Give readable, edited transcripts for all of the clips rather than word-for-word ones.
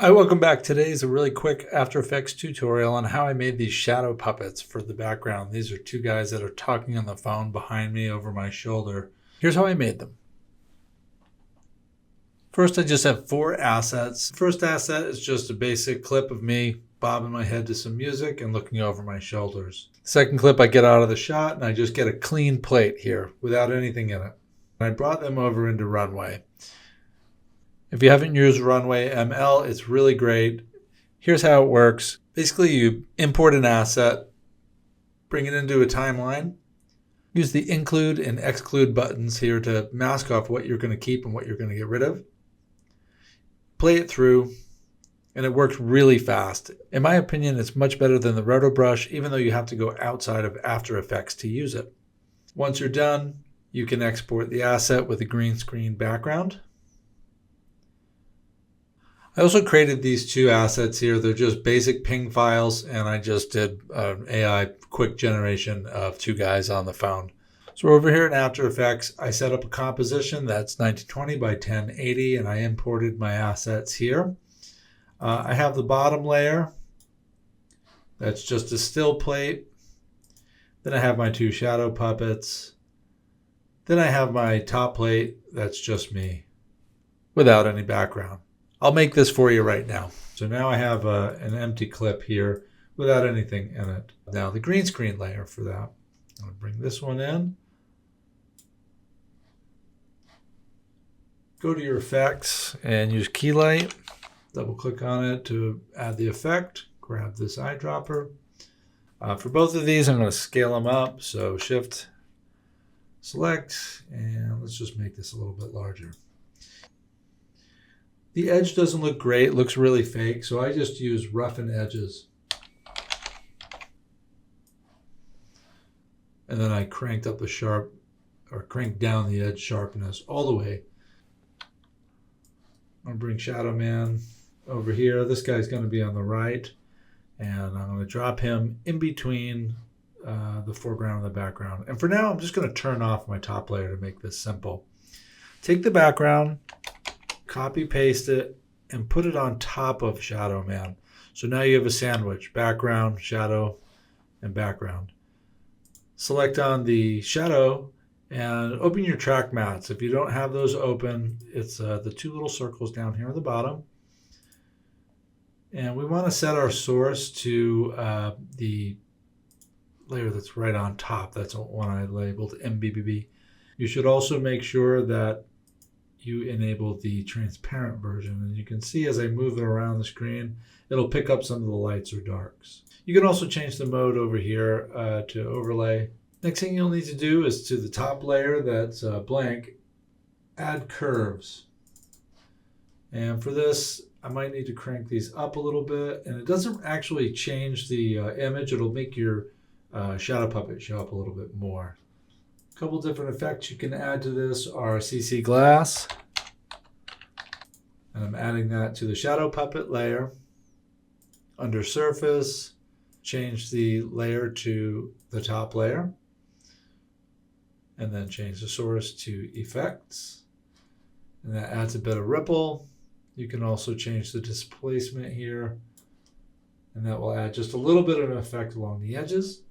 Hi, welcome back. Today is a really quick After Effects tutorial on how I made these shadow puppets for the background. These are two guys that are talking on the phone behind me over my shoulder. Here's how I made them. First, I just have 4 assets. First asset is just a basic clip of me bobbing my head to some music and looking over my shoulders. Second clip, I get out of the shot and I just get a clean plate here without anything in it. I brought them over into Runway. If you haven't used Runway.ML, it's really great. Here's how it works. Basically, you import an asset, bring it into a timeline, use the include and exclude buttons here to mask off what you're going to keep and what you're going to get rid of. Play it through, and it works really fast. In my opinion, it's much better than the roto brush, even though you have to go outside of After Effects to use it. Once you're done, you can export the asset with a green screen background. I also created these 2 assets here. They're just basic ping files, and I just did an AI quick generation of 2 guys on the phone. So over here in After Effects, I set up a composition that's 1920 by 1080, and I imported my assets here. I have the bottom layer. That's just a still plate. Then I have my 2 shadow puppets. Then I have my top plate. That's just me without any background. I'll make this for you right now. So now I have an empty clip here without anything in it. Now the green screen layer for that. I'm going to bring this one in. Go to your effects and use key light. Double click on it to add the effect. Grab this eyedropper. For both of these, I'm going to scale them up. So shift, select, and let's just make this a little bit larger. The edge doesn't look great, it looks really fake, so I just use roughen edges. And then I cranked up the cranked down the edge sharpness all the way. I'm going to bring Shadow Man over here. This guy's going to be on the right, and I'm going to drop him in between the foreground and the background. And for now, I'm just going to turn off my top layer to make this simple. Take the background, copy paste it, and put it on top of Shadow Man. So now you have a sandwich, background, shadow, and background. Select on the shadow and open your track mats. If you don't have those open, it's the 2 little circles down here at the bottom. And we want to set our source to the layer that's right on top. That's the one I labeled MBBB. You should also make sure that you enable the transparent version, and you can see as I move it around the screen, it'll pick up some of the lights or darks. You can also change the mode over here to overlay. Next thing you'll need to do is to the top layer that's blank, add curves. And for this, I might need to crank these up a little bit, and it doesn't actually change the image. It'll make your shadow puppet show up a little bit more. A couple different effects you can add to this are CC glass, and I'm adding that to the shadow puppet layer. Under surface, change the layer to the top layer, and then change the source to effects, and that adds a bit of ripple. You can also change the displacement here, and that will add just a little bit of an effect along the edges.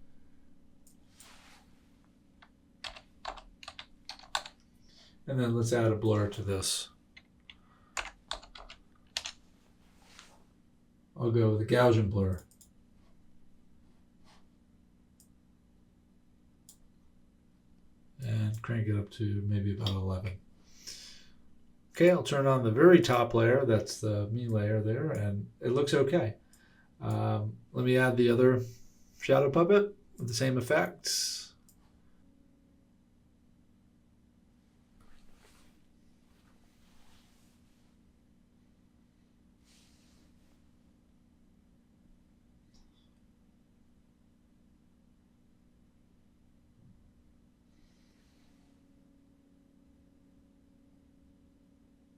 And then let's add a blur to this. I'll go with the Gaussian blur. And crank it up to maybe about 11. Okay, I'll turn on the very top layer. That's the me layer there, and it looks okay. Let me add the other shadow puppet with the same effects.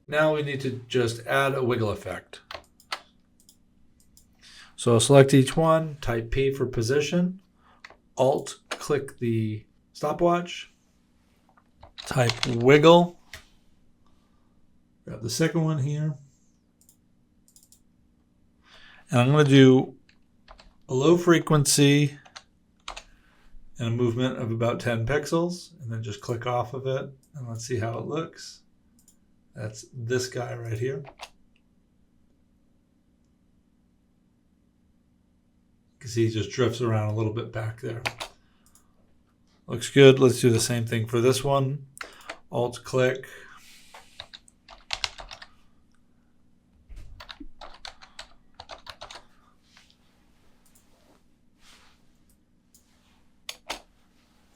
Now we need to just add a wiggle effect. So select each one, type P for position, Alt, click the stopwatch, type wiggle, grab the second one here, And I'm going to do a low frequency and a movement of about 10 pixels, and then just click off of it, and let's see how it looks. That's this guy right here. You can see he just drifts around a little bit back there. Looks good. Let's do the same thing for this one. Alt click.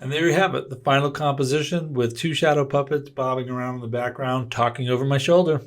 And there you have it, the final composition with two shadow puppets bobbing around in the background, talking over my shoulder.